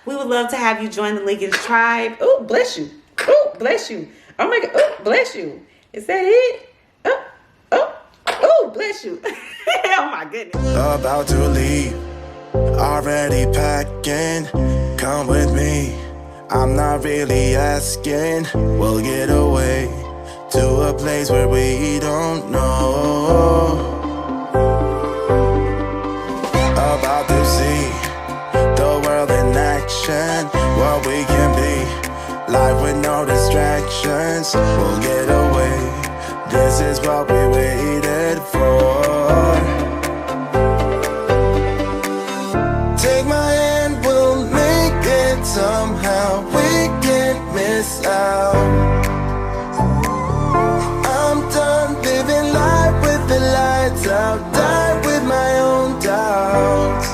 We would love to have you join the Liggins tribe. Oh, bless you. Oh, bless you. Oh my God. Oh, bless you. Is that it? Oh, bless you. Oh my goodness. About to leave, already packing. Come with me, I'm not really asking. We'll get away to a place where we don't know. About to see the world in action, what we can be, life with no distractions. We'll get away, this is what we waited for. Take my hand, we'll make it somehow. We can't miss out. I'm done living life with the lights out. Die with my own doubts.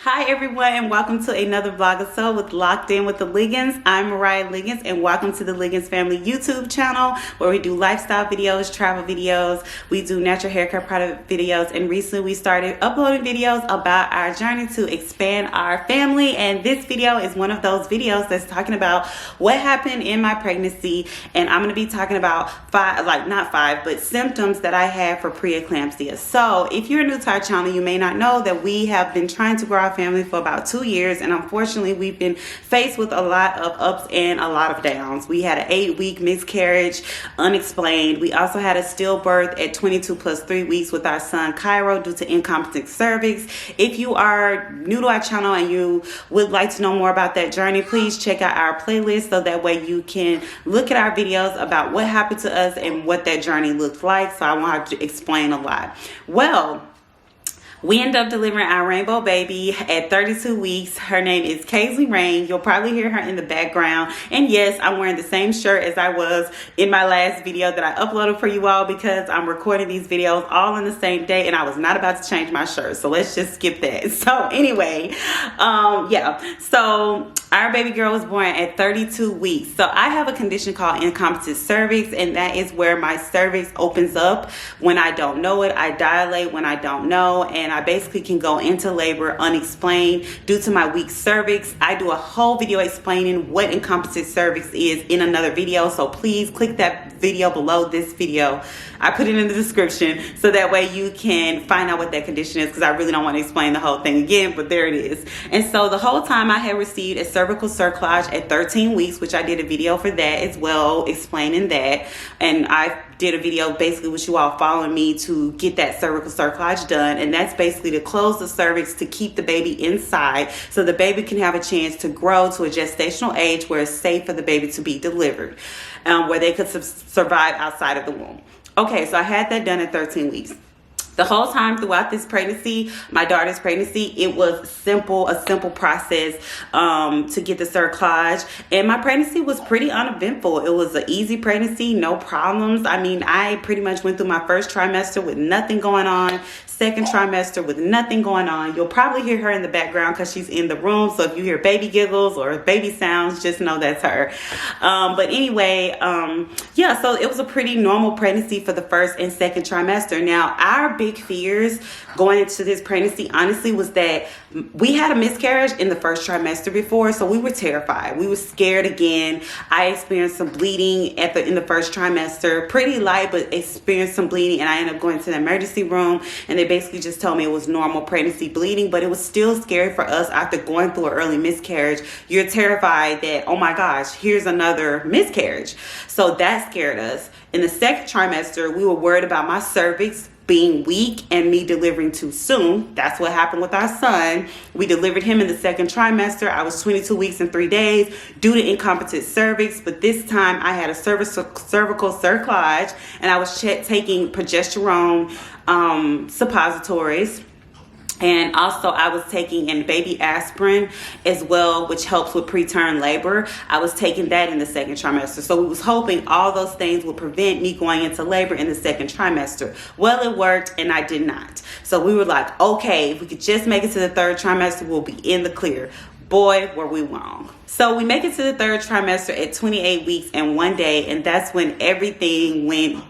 Hi everyone, and welcome to another vlog episode with Locked In with the Liggins. I'm Mariah Liggins, and welcome to the Liggins Family YouTube channel, where we do lifestyle videos, travel videos, we do natural hair care product videos, and recently we started uploading videos about our journey to expand our family. And this video is one of those videos that's talking about what happened in my pregnancy, and I'm going to be talking about symptoms that I had for preeclampsia. So if you're new to our channel, you may not know that we have been trying to grow our family for about 2 years, and unfortunately we've been faced with a lot of ups and a lot of downs. We had an 8-week miscarriage, unexplained. We also had a stillbirth at 22 plus 3 weeks with our son Cairo due to incompetent cervix. If you are new to our channel and you would like to know more about that journey, please check out our playlist so that way you can look at our videos about what happened to us and what that journey looked like, so I won't have to explain a lot. Well, we ended up delivering our rainbow baby at 32 weeks. Her name is Kaylee Rain. You'll probably hear her in the background. And yes, I'm wearing the same shirt as I was in my last video that I uploaded for you all, because I'm recording these videos all on the same day and I was not about to change my shirt. So let's just skip that. So anyway, so our baby girl was born at 32 weeks. So I have a condition called incompetent cervix, and that is where my cervix opens up when I don't know it. I dilate when I don't know, and I basically can go into labor unexplained due to my weak cervix. I do a whole video explaining what incompetent cervix is in another video, so please click that video below this video. I put it in the description so that way you can find out what that condition is, because I really don't want to explain the whole thing again, but there it is. And so the whole time I had received a cervical cerclage at 13 weeks, which I did a video for that as well, explaining that. And I did a video basically with you all following me to get that cervical cerclage done, and that's basically to close the cervix to keep the baby inside so the baby can have a chance to grow to a gestational age where it's safe for the baby to be delivered, where they could survive outside of the womb. Okay, so I had that done at 13 weeks. The whole time throughout this pregnancy, my daughter's pregnancy, it was a simple process to get the cerclage. And my pregnancy was pretty uneventful. It was an easy pregnancy, no problems. I mean, I pretty much went through my first trimester with nothing going on. Second trimester with nothing going on. You'll probably hear her in the background because she's in the room. So if you hear baby giggles or baby sounds, just know that's her. But anyway, yeah, so it was a pretty normal pregnancy for the first and second trimester. Now, our big fears going into this pregnancy, honestly, was that we had a miscarriage in the first trimester before, so we were terrified. We were scared again. I experienced some bleeding in the first trimester, pretty light, but experienced some bleeding, and I ended up going to the emergency room, and they basically just told me it was normal pregnancy bleeding, but it was still scary for us after going through an early miscarriage. You're terrified that, oh my gosh, here's another miscarriage. So that scared us. In the second trimester, we were worried about my cervix being weak and me delivering too soon. That's what happened with our son. We delivered him in the second trimester. I was 22 weeks and 3 days due to incompetent cervix, but this time I had a cervical cerclage, and I was taking progesterone suppositories. And also I was taking an baby aspirin as well, which helps with preterm labor. I was taking that in the second trimester. So we was hoping all those things would prevent me going into labor in the second trimester. Well, it worked, and I did not. So we were like, okay, if we could just make it to the third trimester, we'll be in the clear. Boy, were we wrong. So we make it to the third trimester at 28 weeks and 1 day, and that's when everything went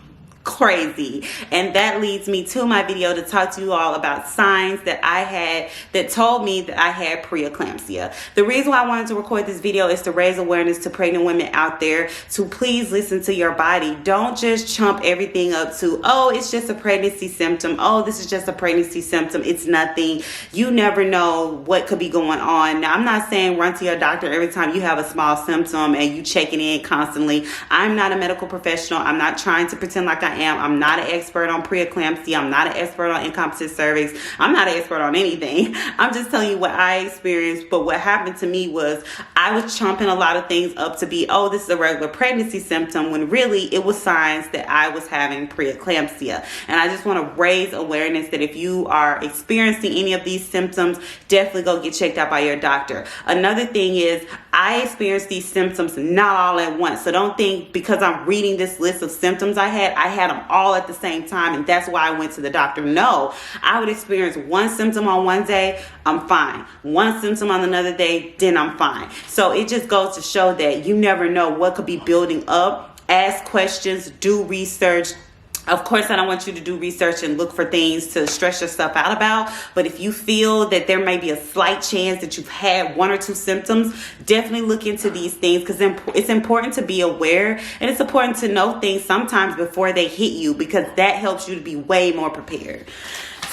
crazy. And that leads me to my video to talk to you all about signs that I had that told me that I had preeclampsia. The reason why I wanted to record this video is to raise awareness to pregnant women out there to please listen to your body. Don't just chump everything up to, oh, it's just a pregnancy symptom. Oh, this is just a pregnancy symptom. It's nothing. You never know what could be going on. Now, I'm not saying run to your doctor every time you have a small symptom and you checking in constantly. I'm not a medical professional. I'm not trying to pretend like I am. I'm not an expert on preeclampsia. I'm not an expert on incompetent cervix. I'm not an expert on anything. I'm just telling you what I experienced. But what happened to me was I was chumping a lot of things up to be, oh, this is a regular pregnancy symptom, when really it was signs that I was having preeclampsia. And I just want to raise awareness that if you are experiencing any of these symptoms, definitely go get checked out by your doctor. Another thing is I experienced these symptoms not all at once. So don't think because I'm reading this list of symptoms I had them all at the same time and that's why I went to the doctor. No, I would experience one symptom on one day, I'm fine. One symptom on another day, then I'm fine. So it just goes to show that you never know what could be building up. Ask questions, do research. Of course, I don't want you to do research and look for things to stress yourself out about. But if you feel that there may be a slight chance that you've had one or two symptoms, definitely look into these things because it's important to be aware. And it's important to know things sometimes before they hit you because that helps you to be way more prepared.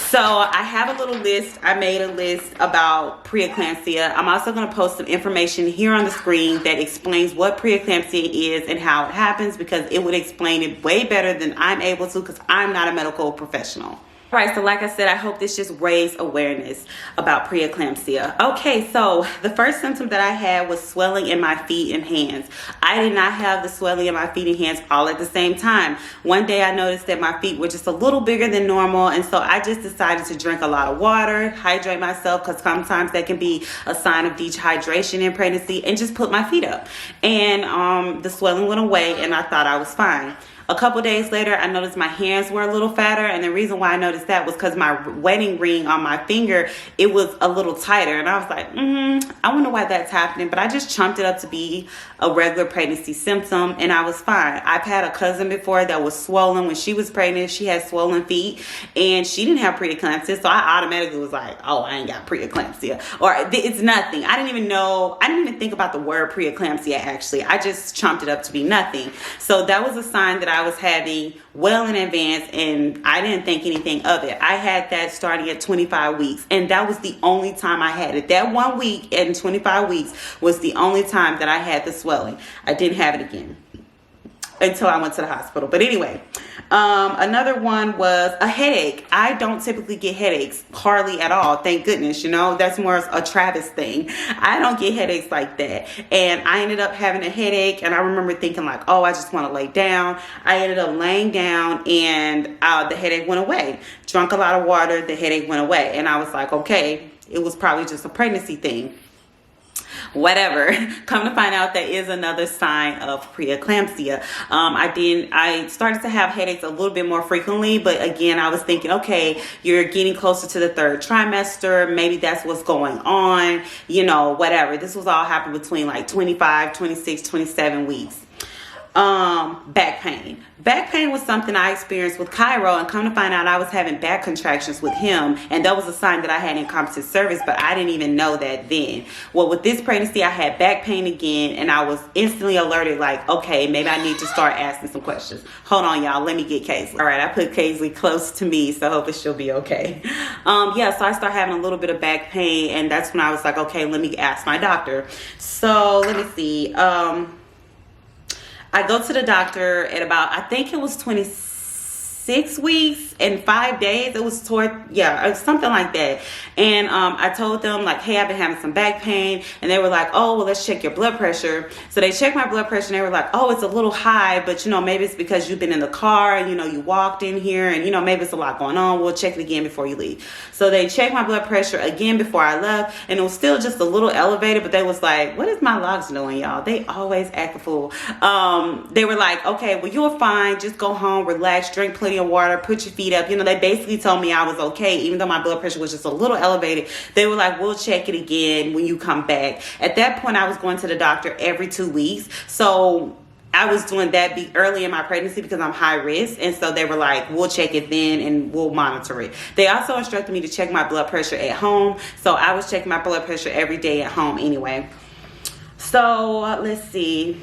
So I have a little list. I made a list about preeclampsia. I'm also going to post some information here on the screen that explains what preeclampsia is and how it happens because it would explain it way better than I'm able to because I'm not a medical professional. All right, so like I said, I hope this just raised awareness about preeclampsia. Okay, so the first symptom that I had was swelling in my feet and hands. I did not have the swelling in my feet and hands all at the same time. One day I noticed that my feet were just a little bigger than normal, and so I just decided to drink a lot of water, hydrate myself, because sometimes that can be a sign of dehydration in pregnancy, and just put my feet up. And the swelling went away, and I thought I was fine. A couple days later, I noticed my hands were a little fatter, and the reason why I noticed that was because my wedding ring on my finger, it was a little tighter, and I was like, I wonder why that's happening, but I just chumped it up to be a regular pregnancy symptom, and I was fine. I've had a cousin before that was swollen when she was pregnant. She had swollen feet, and she didn't have preeclampsia, so I automatically was like, oh, I ain't got preeclampsia, or it's nothing. I didn't even think about the word preeclampsia, actually. I just chumped it up to be nothing. So that was a sign that I was having well in advance, and I didn't think anything of it. I had that starting at 25 weeks, and that was the only time I had it. That 1 week and 25 weeks was the only time that I had the swelling. I didn't have it again until I went to the hospital. But anyway, another one was a headache. I don't typically get headaches, hardly at all. Thank goodness, that's more a Travis thing. I don't get headaches like that. And I ended up having a headache, and I remember thinking like, oh, I just want to lay down. I ended up laying down, and the headache went away. Drunk a lot of water, the headache went away. And I was like, okay, it was probably just a pregnancy thing. Whatever. Come to find out, that is another sign of preeclampsia. I started to have headaches a little bit more frequently, but again, I was thinking, okay, you're getting closer to the third trimester. Maybe that's what's going on, whatever. This was all happening between like 25, 26, 27 weeks. Back pain. Back pain was something I experienced with Cairo, and come to find out I was having back contractions with him, and that was a sign that I had incompetent cervix, but I didn't even know that then. Well, with this pregnancy, I had back pain again, and I was instantly alerted like, okay, maybe I need to start asking some questions. Hold on, y'all. Let me get Kaisley. All right, I put Kaisley close to me, so hopefully she'll be okay. So I started having a little bit of back pain, and that's when I was like, okay, let me ask my doctor. So let me see. I go to the doctor at about, I think it was 26 weeks and 5 days. It was something like that. And I told them like, hey, I've been having some back pain, and they were like, oh, well, let's check your blood pressure. So they checked my blood pressure, and they were like, oh, it's a little high, but maybe it's because you've been in the car and you walked in here, and maybe it's a lot going on. We'll check it again before you leave. So they checked my blood pressure again before I left, and it was still just a little elevated, but they was like, what is my logs doing, y'all? They always act a fool. They were like, okay, well, you're fine, just go home, relax, drink plenty of water, put your feet up. They basically told me I was okay, even though my blood pressure was just a little elevated. They were like, we'll check it again when you come back. At that point, I was going to the doctor every 2 weeks. So I was doing that early in my pregnancy because I'm high risk. And so they were like, we'll check it then and we'll monitor it. They also instructed me to check my blood pressure at home. So I was checking my blood pressure every day at home anyway. So let's see.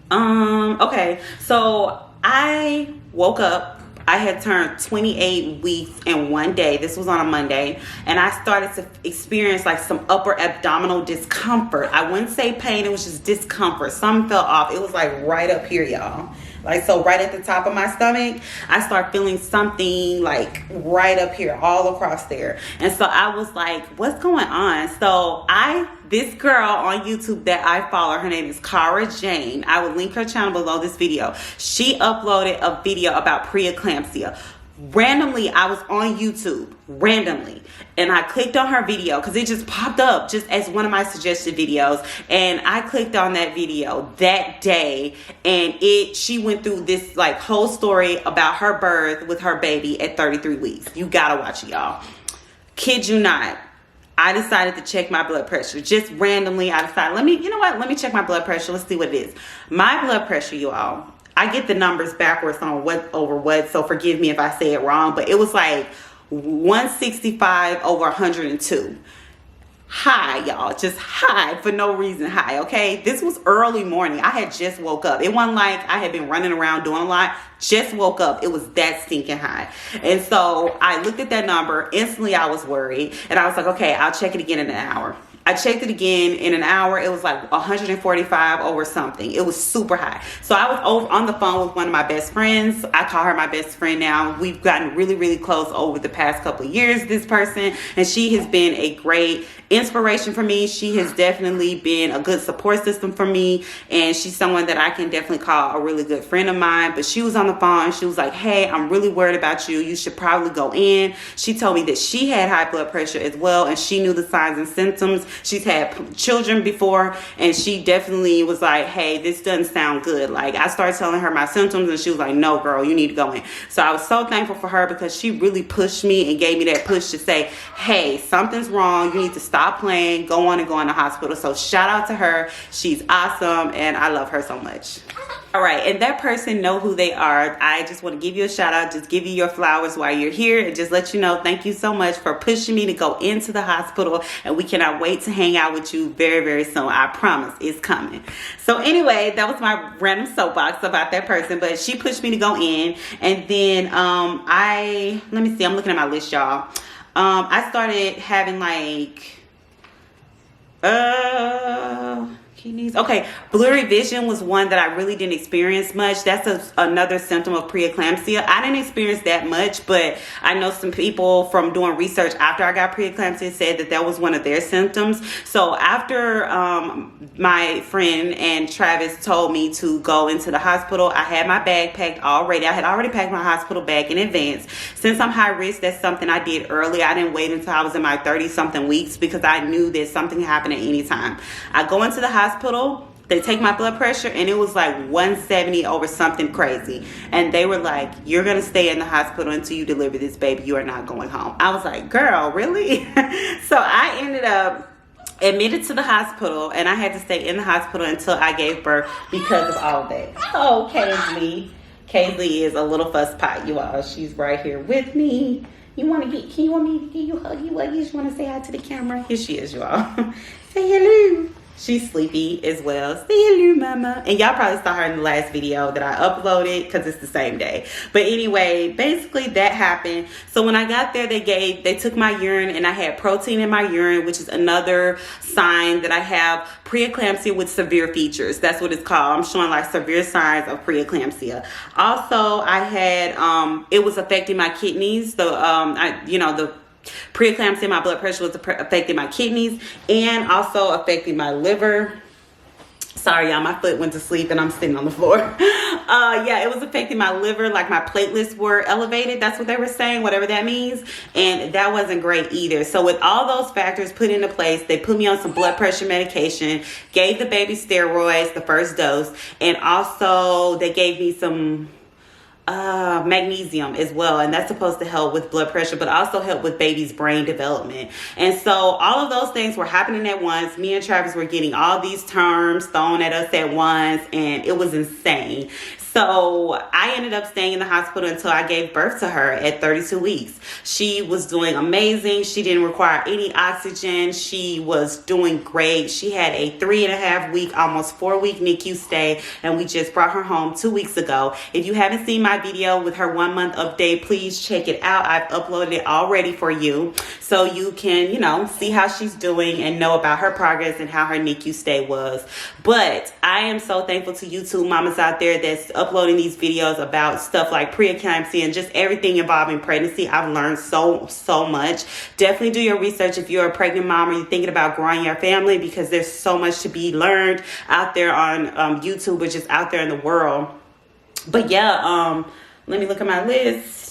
Okay, so I woke up. I had turned 28 weeks in one day. This was on a Monday. And I started to experience like some upper abdominal discomfort. I wouldn't say pain, it was just discomfort. Something fell off. It was like right up here, y'all. Like, so right at the top of my stomach, I start feeling something like right up here, all across there. And so I was like, what's going on? So this girl on YouTube that I follow, her name is Cara Jane. I will link her channel below this video. She uploaded a video about preeclampsia. Randomly, I was on YouTube, randomly, and I clicked on her video because it just popped up just as one of my suggested videos, and I clicked on that video that day, and she went through this like whole story about her birth with her baby at 33 weeks. You gotta watch it, y'all. Kid you not. I decided to check my blood pressure. Just randomly, I decided, let me check my blood pressure. Let's see what it is. My blood pressure, you all, I get the numbers backwards on what over what, so forgive me if I say it wrong, but it was like 165 over 102. High, y'all, just high for no reason high, okay? This was early morning. I had just woke up. It wasn't like I had been running around doing a lot. Just woke up. It was that stinking high. And so I looked at that number. Instantly, I was worried. And I was like, okay, I'll check it again in an hour. I checked it again in an hour. It was like 145 over something. It was super high. So I was over on the phone with one of my best friends. I call her my best friend now. We've gotten really, really close over the past couple of years, this person. And she has been a great inspiration for me. She has definitely been a good support system for me. And she's someone that I can definitely call a really good friend of mine. But she was on the phone. She was like, hey, I'm really worried about you. You should probably go in. She told me that she had high blood pressure as well. And she knew the signs and symptoms. She's had children before, and she definitely was like, hey, this doesn't sound good. Like, I started telling her my symptoms, and she was like, no, girl, you need to go in. So I was so thankful for her because she really pushed me and gave me that push to say, hey, something's wrong. You need to stop playing. Go on and go in the hospital. So shout out to her. She's awesome, and I love her so much. All right, and that person know who they are. I just want to give you a shout out, just give you your flowers while you're here, and just let you know, thank you so much for pushing me to go into the hospital, and we cannot wait to hang out with you very, very soon. I promise it's coming. So anyway, that was my random soapbox about that person, but she pushed me to go in, and then let me see, I'm looking at my list, y'all. I started having like kidneys. Okay, blurry vision was one that I really didn't experience much. That's another symptom of preeclampsia. I didn't experience that much, but I know some people from doing research after I got preeclampsia said that was one of their symptoms. So after my friend and Travis told me to go into the hospital, I had my bag packed already. I had already packed my hospital bag in advance. Since I'm high risk, that's something I did early. I didn't wait until I was in my 30-something weeks because I knew that something happened at any time. I go into the hospital, they take my blood pressure, and it was like 170 over something crazy. And they were like, you're going to stay in the hospital until you deliver this baby. You are not going home. I was like, girl, really? So I ended up admitted to the hospital, and I had to stay in the hospital until I gave birth because of all of that. Oh, Kaylee. Kaylee is a little fuss pot, you all. She's right here with me. You want me to give you huggy wuggies? You want to say hi to the camera? Here she is, you all. Say hello. She's sleepy as well. Say hello, mama. And y'all probably saw her in the last video that I uploaded because it's the same day. But anyway, basically that happened. So when I got there, they took my urine, and I had protein in my urine, which is another sign that I have preeclampsia with severe features. That's what it's called. I'm showing like severe signs of preeclampsia. Also, I had it was affecting my kidneys. So the preeclampsia, my blood pressure was affecting my kidneys and also affecting my liver. Sorry, y'all, my foot went to sleep and I'm sitting on the floor. Yeah, it was affecting my liver. Like, my platelets were elevated. That's what they were saying, whatever that means. And that wasn't great either. So with all those factors put into place, they put me on some blood pressure medication, gave the baby steroids, the first dose, and also they gave me some magnesium as well, and that's supposed to help with blood pressure, but also help with baby's brain development. And so all of those things were happening at once. Me and Travis were getting all these terms thrown at us at once, and it was insane. So I ended up staying in the hospital until I gave birth to her at 32 weeks. She was doing amazing. She didn't require any oxygen. She was doing great. She had a 3.5 week, almost 4 week NICU stay, and we just brought her home 2 weeks ago. If you haven't seen my video with her 1 month update, please check it out. I've uploaded it already for you, so you can, you know, see how she's doing and know about her progress and how her NICU stay was. But I am so thankful to you two mamas out there that's uploading these videos about stuff like preeclampsia and just everything involving pregnancy. I've learned so much. Definitely do your research if you're a pregnant mom or you're thinking about growing your family, because there's so much to be learned out there on YouTube, which is out there in the world. But yeah, let me look at my list.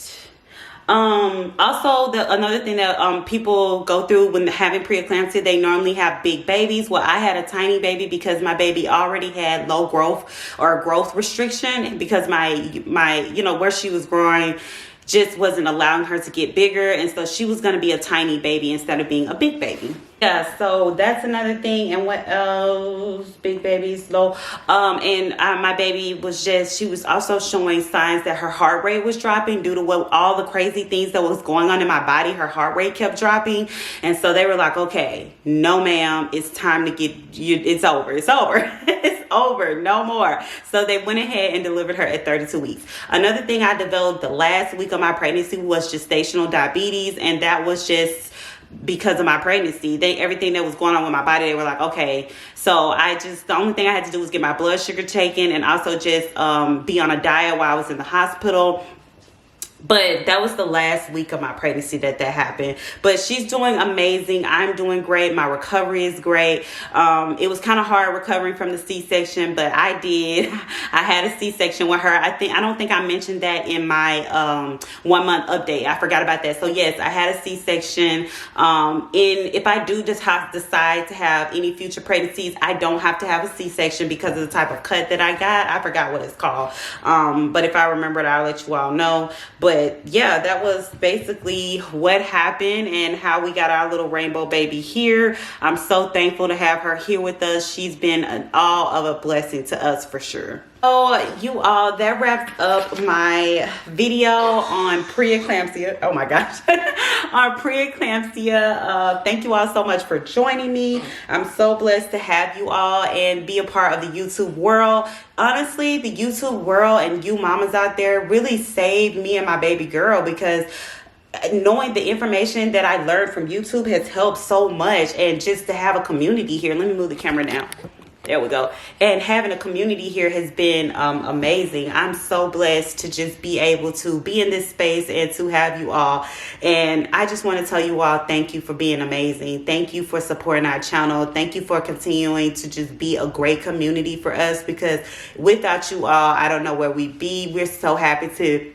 Also, another thing that people go through when having preeclampsia, they normally have big babies. Well, I had a tiny baby because my baby already had low growth or growth restriction, because my you know, where she was growing just wasn't allowing her to get bigger, and so she was going to be a tiny baby instead of being a big baby. Yeah, so that's another thing. And what else? Big baby, slow. My baby was she was also showing signs that her heart rate was dropping due to all the crazy things that was going on in my body. Her heart rate kept dropping, and so they were like, okay, no ma'am, it's time to get you, it's over, it's over, no more. So they went ahead and delivered her at 32 weeks. Another thing I developed the last week of my pregnancy was gestational diabetes, and that was just because of my pregnancy. Everything that was going on with my body, they were like, okay. So the only thing I had to do was get my blood sugar taken, and also just be on a diet while I was in the hospital. But that was the last week of my pregnancy that happened. But she's doing amazing. I'm doing great. My recovery is great. It was kind of hard recovering from the C-section, but I had a C-section with her. I don't think I mentioned that in my 1 month update. I forgot about that. So yes, I had a C-section. If I do just decide to have any future pregnancies, I don't have to have a C-section because of the type of cut that I got. I forgot what it's called. But if I remember it, I'll let you all know. But yeah, that was basically what happened and how we got our little rainbow baby here. I'm so thankful to have her here with us. She's been all of a blessing to us for sure. So you all, that wraps up my video on preeclampsia. Oh my gosh. On preeclampsia. Thank you all so much for joining me. I'm so blessed to have you all and be a part of the YouTube world. Honestly, the YouTube world and you mamas out there really saved me and my baby girl, because knowing the information that I learned from YouTube has helped so much. And just to have a community here, let me move the camera down. There we go. And having a community here has been amazing. I'm so blessed to just be able to be in this space and to have you all. And I just want to tell you all, thank you for being amazing. Thank you for supporting our channel. Thank you for continuing to just be a great community for us, because without you all, I don't know where we'd be. We're so happy to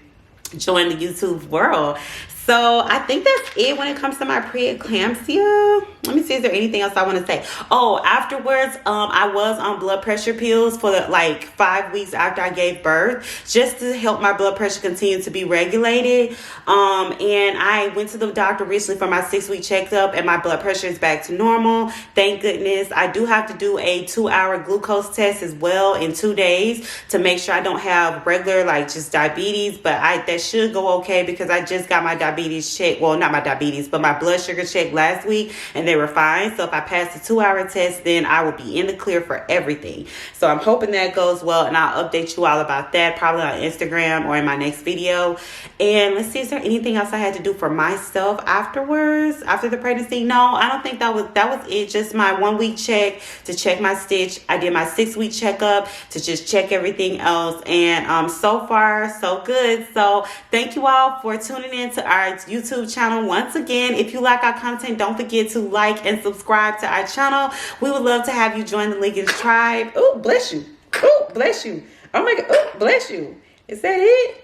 join the YouTube world. So I think that's it when it comes to my preeclampsia. Let me see, is there anything else I want to say? Oh, afterwards, I was on blood pressure pills for like 5 weeks after I gave birth, just to help my blood pressure continue to be regulated. And I went to the doctor recently for my 6-week checkup, and my blood pressure is back to normal. Thank goodness. I do have to do a 2-hour glucose test as well in 2 days to make sure I don't have regular, like just diabetes, but that should go okay, because I just got my diabetes check. Well, not my diabetes, but my blood sugar check last week, and they were fine. So if I pass the 2-hour test, then I will be in the clear for everything. So I'm hoping that goes well, and I'll update you all about that probably on Instagram or in my next video. And let's see, is there anything else I had to do for myself afterwards, after the pregnancy? No, I don't think that was it. Just my 1 week check to check my stitch. I did my 6-week checkup to just check everything else, and so far so good. So thank you all for tuning in to our YouTube channel. Once again, if you like our content, don't forget to like and subscribe to our channel. We would love to have you join the Liggins tribe. Oh, bless you. Oh, bless you. Oh my God. Oh, bless you. Is that it?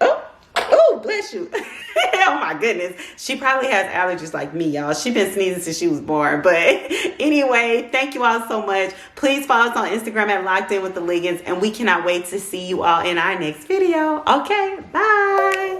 Oh, bless bless you. Oh my goodness. She probably has allergies like me, y'all. She's been sneezing since she was born. But anyway, thank you all so much. Please follow us on Instagram at Locked In with the Liggins, and we cannot wait to see you all in our next video. Okay, bye.